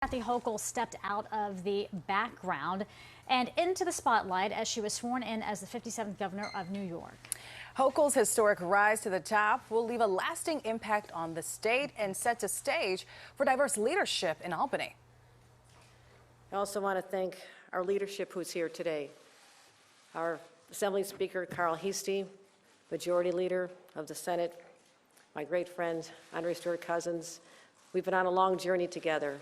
Kathy Hochul stepped out of the background and into the spotlight as she was sworn in as the 57th governor of New York. Hochul's historic rise to the top will leave a lasting impact on the state and set the stage for diverse leadership in Albany. I also want to thank our leadership who's here today. Our Assembly Speaker, Carl Heastie, Majority Leader of the Senate, my great friend, Andrea Stewart-Cousins. We've been on a long journey together,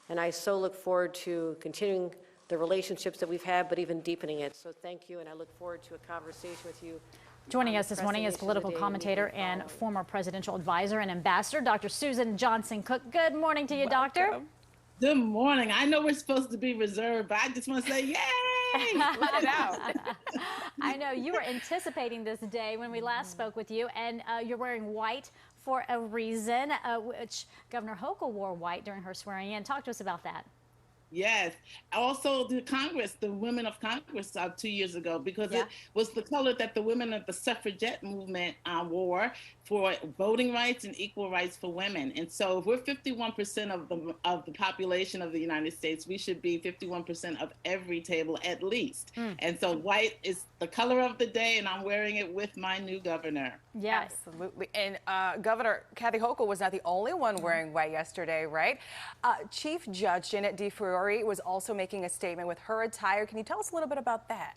and I so look forward to continuing the relationships that we've had, but even deponing it. So thank you, and I look forward to a conversation with you. Joining us this morning is political commentator and former presidential advisor and ambassador, Dr. Suzan Johnson Cook. Good morning to you, Doctor. Good morning. I know we're supposed to be reserved, but I just want to say, yay! Let it out. I know you were anticipating this day when we last spoke with you, and you're wearing white for a reason, which Governor Hochul wore white during her swearing in. Talk to us about that. Yes. Also, the Congress, the women of Congress 2 years ago, because it was the color that the women of the suffragette movement wore for voting rights and equal rights for women. And so if we're 51% of the population of the United States, we should be 51% of every table at least. And so white is the color of the day, and I'm wearing it with my new governor. Yes. Absolutely. And Governor Kathy Hochul was not the only one wearing white yesterday, right? Chief Judge Janet DeFiore was also making a statement with her attire. Can you tell us a little bit about that?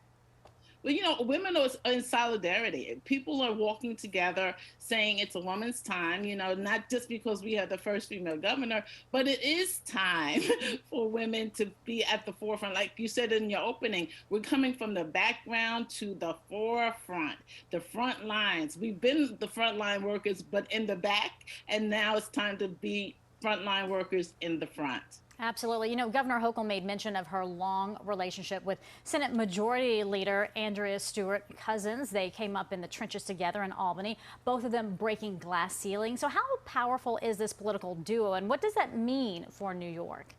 Well, you know, women are in solidarity. People are walking together saying it's a woman's time, you know, not just because we have the first female governor, but it is time for women to be at the forefront. Like you said in your opening, we're coming from the background to the forefront, the front lines. We've been the frontline workers, but in the back, and now it's time to be frontline workers in the front. Absolutely. You know, Governor Hochul made mention of her long relationship with Senate Majority Leader Andrea Stewart-Cousins. They came up in the trenches together in Albany, both of them breaking glass ceilings. So how powerful is this political duo, and what does that mean for New York?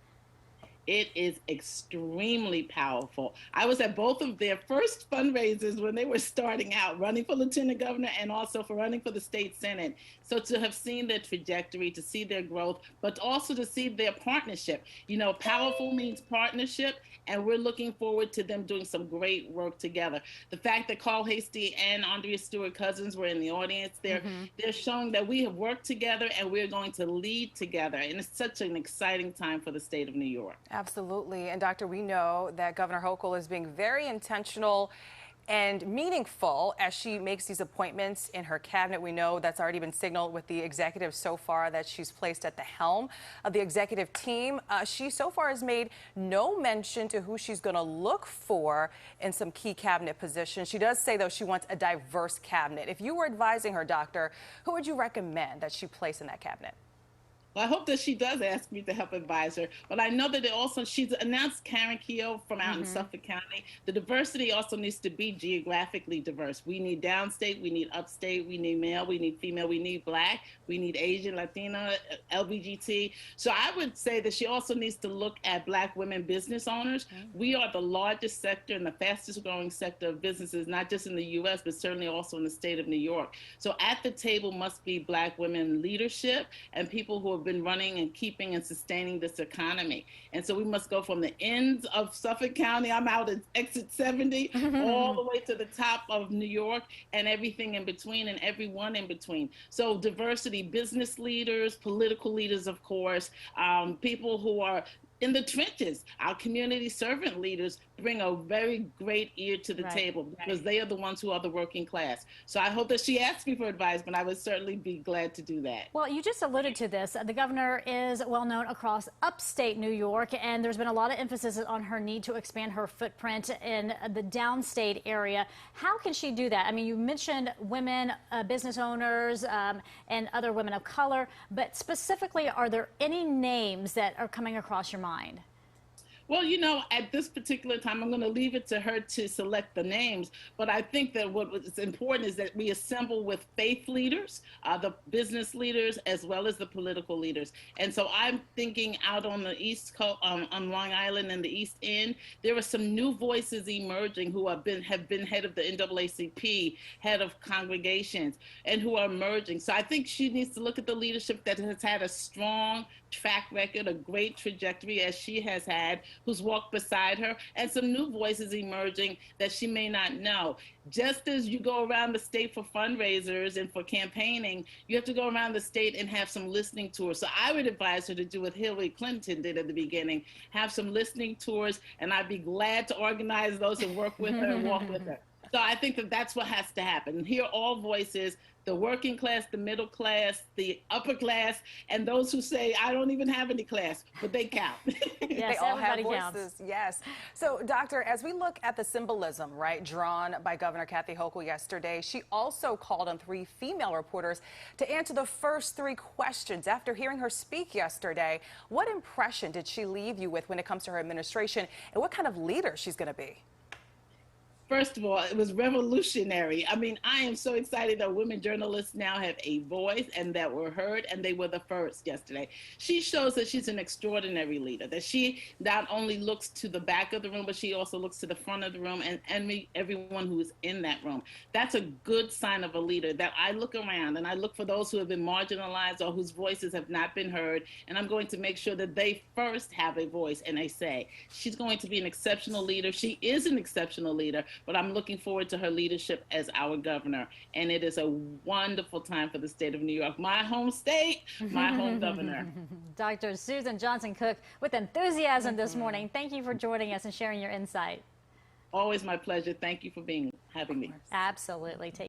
It is extremely powerful. I was at both of their first fundraisers when they were starting out, running for lieutenant governor and also for running for the state senate. So to have seen their trajectory, to see their growth, but also to see their partnership. You know, powerful means partnership, and we're looking forward to them doing some great work together. The fact that Carl Heastie and Andrea Stewart-Cousins were in the audience, they're showing that we have worked together and we're going to lead together. And it's such an exciting time for the state of New York. Absolutely. And Doctor, we know that Governor Hochul is being very intentional and meaningful as she makes these appointments in her cabinet. We know that's already been signaled with the executive so far that she's placed at the helm of the executive team. She so far has made no mention to who she's going to look for in some key cabinet positions. She does say, though, she wants a diverse cabinet. If you were advising her, Doctor, who would you recommend that she place in that cabinet? Well, I hope that she does ask me to help advise her. But I know that she's announced Karen Keogh from out in Suffolk County. The diversity also needs to be geographically diverse. We need downstate, we need upstate, we need male, we need female, we need black, we need Asian, Latina, LBGT. So I would say that she also needs to look at black women business owners. We are the largest sector and the fastest growing sector of businesses, not just in the U.S., but certainly also in the state of New York. So at the table must be black women leadership and people who have been running and keeping and sustaining this economy. And so we must go from the ends of Suffolk County, I'm out at exit 70, all the way to the top of New York and everything in between and everyone in between. So diversity, business leaders, political leaders, of course, people who are in the trenches. Our community servant leaders bring a very great ear to the table because they are the ones who are the working class. So I hope that she asks me for advice, but I would certainly be glad to do that. Well, you just alluded to this. The governor is well known across upstate New York, and there's been a lot of emphasis on her need to expand her footprint in the downstate area. How can she do that? I mean, you mentioned women, business owners, and other women of color, but specifically, are there any names that are coming across your mind? Well, you know, at this particular time, I'm going to leave it to her to select the names. But I think that what is important is that we assemble with faith leaders, the business leaders, as well as the political leaders. And so I'm thinking out on the East Coast, on Long Island and the East End, there are some new voices emerging who have been head of the NAACP, head of congregations, and who are emerging. So I think she needs to look at the leadership that has had a strong track record, a great trajectory as she has had, who's walked beside her, and some new voices emerging that she may not know. Just as you go around the state for fundraisers and for campaigning, you have to go around the state and have some listening tours. So I would advise her to do what Hillary Clinton did at the beginning, have some listening tours, and I'd be glad to organize those and work with her and walk with her. So I think that that's what has to happen. Hear all voices, the working class, the middle class, the upper class, and those who say, I don't even have any class, but they count. Yes, they all have everybody voices. counts. Yes. So, Doctor, as we look at the symbolism, right, drawn by Governor Kathy Hochul yesterday, she also called on 3 female reporters to answer the first 3 questions. After hearing her speak yesterday, what impression did she leave you with when it comes to her administration, and what kind of leader she's going to be? First of all, it was revolutionary. I mean, I am so excited that women journalists now have a voice and that were heard, and they were the first yesterday. She shows that she's an extraordinary leader, that she not only looks to the back of the room, but she also looks to the front of the room and everyone who is in that room. That's a good sign of a leader, that I look around and I look for those who have been marginalized or whose voices have not been heard, and I'm going to make sure that they first have a voice and a say. She's going to be an exceptional leader. She is an exceptional leader. But I'm looking forward to her leadership as our governor. And it is a wonderful time for the state of New York, my home state, my home governor. Dr. Suzan Johnson Cook with enthusiasm this morning. Thank you for joining us and sharing your insight. Always my pleasure. Thank you for having me. Absolutely.